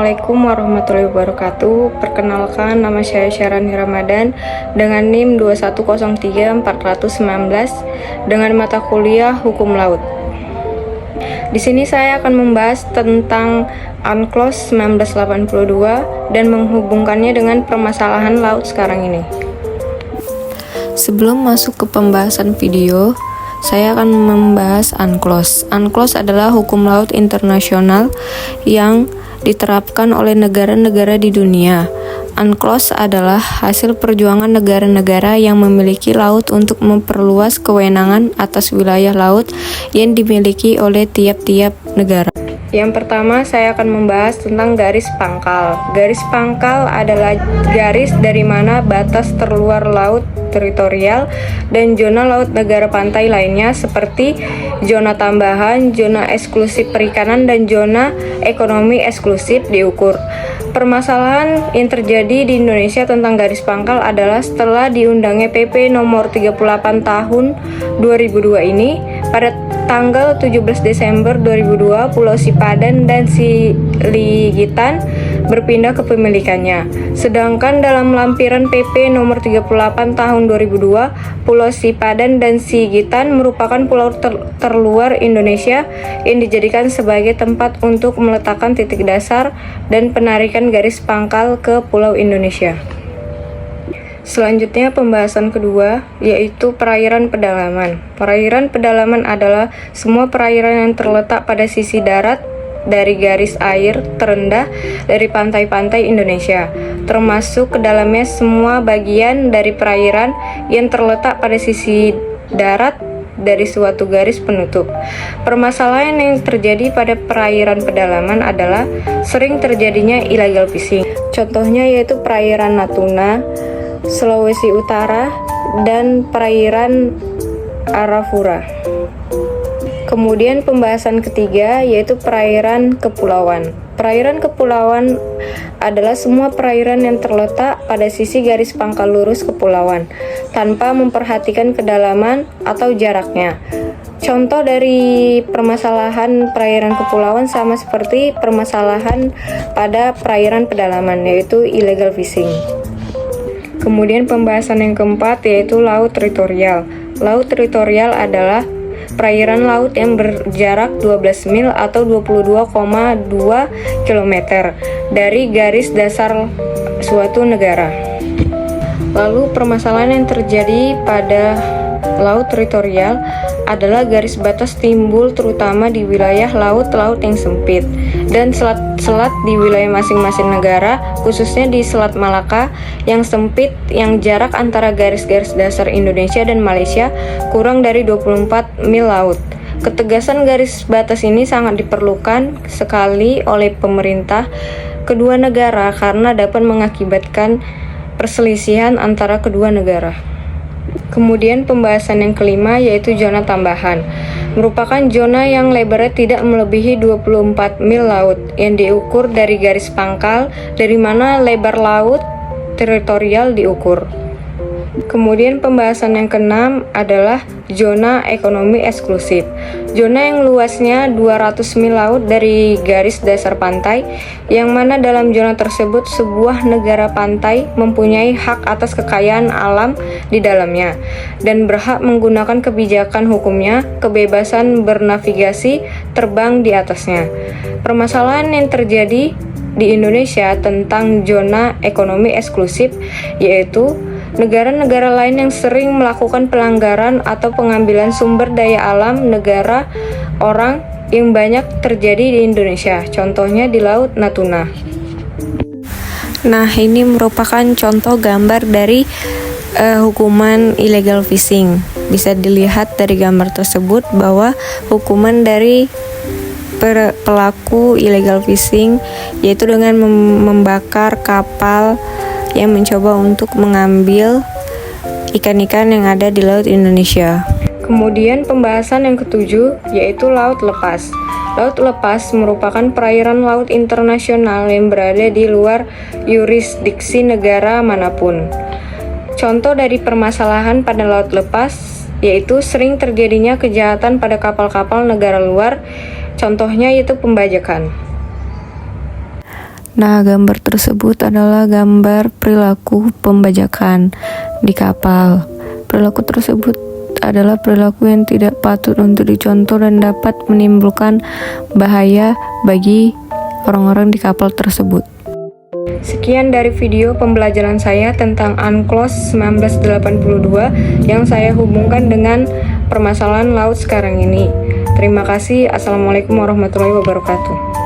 Assalamualaikum warahmatullahi wabarakatuh. Perkenalkan, nama saya Syarani Ramadan dengan NIM 2103419 dengan mata kuliah Hukum Laut. Di sini saya akan membahas tentang UNCLOS 1982 dan menghubungkannya dengan permasalahan laut sekarang ini. Sebelum masuk ke pembahasan video, saya akan membahas UNCLOS. UNCLOS adalah hukum laut internasional yang diterapkan oleh negara-negara di dunia. UNCLOS adalah hasil perjuangan negara-negara yang memiliki laut untuk memperluas kewenangan atas wilayah laut yang dimiliki oleh tiap-tiap negara. Yang pertama, saya akan membahas tentang garis pangkal. Garis pangkal adalah garis dari mana batas terluar laut teritorial dan zona laut negara pantai lainnya seperti zona tambahan, zona eksklusif perikanan, dan zona ekonomi eksklusif diukur. Permasalahan yang terjadi di Indonesia tentang garis pangkal adalah setelah diundangnya PP nomor 38 tahun 2002 ini, pada tanggal 17 Desember 2002, Pulau Sipadan dan Siligitan berpindah kepemilikannya. Sedangkan dalam lampiran PP nomor 38 tahun 2002, Pulau Sipadan dan Siligitan merupakan pulau terluar Indonesia yang dijadikan sebagai tempat untuk meletakkan titik dasar dan penarikan garis pangkal ke Pulau Indonesia. Selanjutnya pembahasan kedua, yaitu perairan pedalaman. Perairan pedalaman adalah semua perairan yang terletak pada sisi darat dari garis air terendah dari pantai-pantai Indonesia, termasuk ke dalamnya semua bagian dari perairan yang terletak pada sisi darat dari suatu garis penutup. Permasalahan yang terjadi pada perairan pedalaman adalah sering terjadinya illegal fishing. Contohnya yaitu perairan Natuna, Sulawesi Utara, dan perairan Arafura. Kemudian pembahasan ketiga yaitu perairan kepulauan. Perairan kepulauan adalah semua perairan yang terletak pada sisi garis pangkal lurus kepulauan tanpa memperhatikan kedalaman atau jaraknya. Contoh dari permasalahan perairan kepulauan sama seperti permasalahan pada perairan pedalaman, yaitu illegal fishing. Kemudian pembahasan yang keempat yaitu laut teritorial. Laut teritorial adalah perairan laut yang berjarak 12 mil atau 22,2 km dari garis dasar suatu negara. Lalu permasalahan yang terjadi pada laut teritorial adalah garis batas timbul terutama di wilayah laut-laut yang sempit dan selat-selat di wilayah masing-masing negara, khususnya di Selat Malaka yang sempit, yang jarak antara garis-garis dasar Indonesia dan Malaysia kurang dari 24 mil laut. Ketegasan garis batas ini sangat diperlukan sekali oleh pemerintah kedua negara karena dapat mengakibatkan perselisihan antara kedua negara. Kemudian pembahasan yang kelima yaitu zona tambahan. Merupakan zona yang lebarnya tidak melebihi 24 mil laut yang diukur dari garis pangkal dari mana lebar laut teritorial diukur. Kemudian pembahasan yang keenam adalah zona ekonomi eksklusif. Zona yang luasnya 200 mil laut dari garis dasar pantai, yang mana dalam zona tersebut sebuah negara pantai mempunyai hak atas kekayaan alam di dalamnya dan berhak menggunakan kebijakan hukumnya, kebebasan bernavigasi, terbang di atasnya. Permasalahan yang terjadi di Indonesia tentang zona ekonomi eksklusif yaitu negara-negara lain yang sering melakukan pelanggaran atau pengambilan sumber daya alam negara orang yang banyak terjadi di Indonesia, contohnya di Laut Natuna. Nah, ini merupakan contoh gambar dari hukuman illegal fishing. Bisa dilihat dari gambar tersebut bahwa hukuman dari pelaku illegal fishing yaitu dengan membakar kapal yang mencoba untuk mengambil ikan-ikan yang ada di Laut Indonesia. Kemudian pembahasan yang ketujuh yaitu laut lepas. Laut lepas merupakan perairan laut internasional yang berada di luar yurisdiksi negara manapun. Contoh dari permasalahan pada laut lepas yaitu sering terjadinya kejahatan pada kapal-kapal negara luar, contohnya yaitu pembajakan. Nah, gambar tersebut adalah gambar perilaku pembajakan di kapal. Perilaku tersebut adalah perilaku yang tidak patut untuk dicontoh dan dapat menimbulkan bahaya bagi orang-orang di kapal tersebut. Sekian dari video pembelajaran saya tentang UNCLOS 1982 yang saya hubungkan dengan permasalahan laut sekarang ini. Terima kasih. Assalamualaikum warahmatullahi wabarakatuh.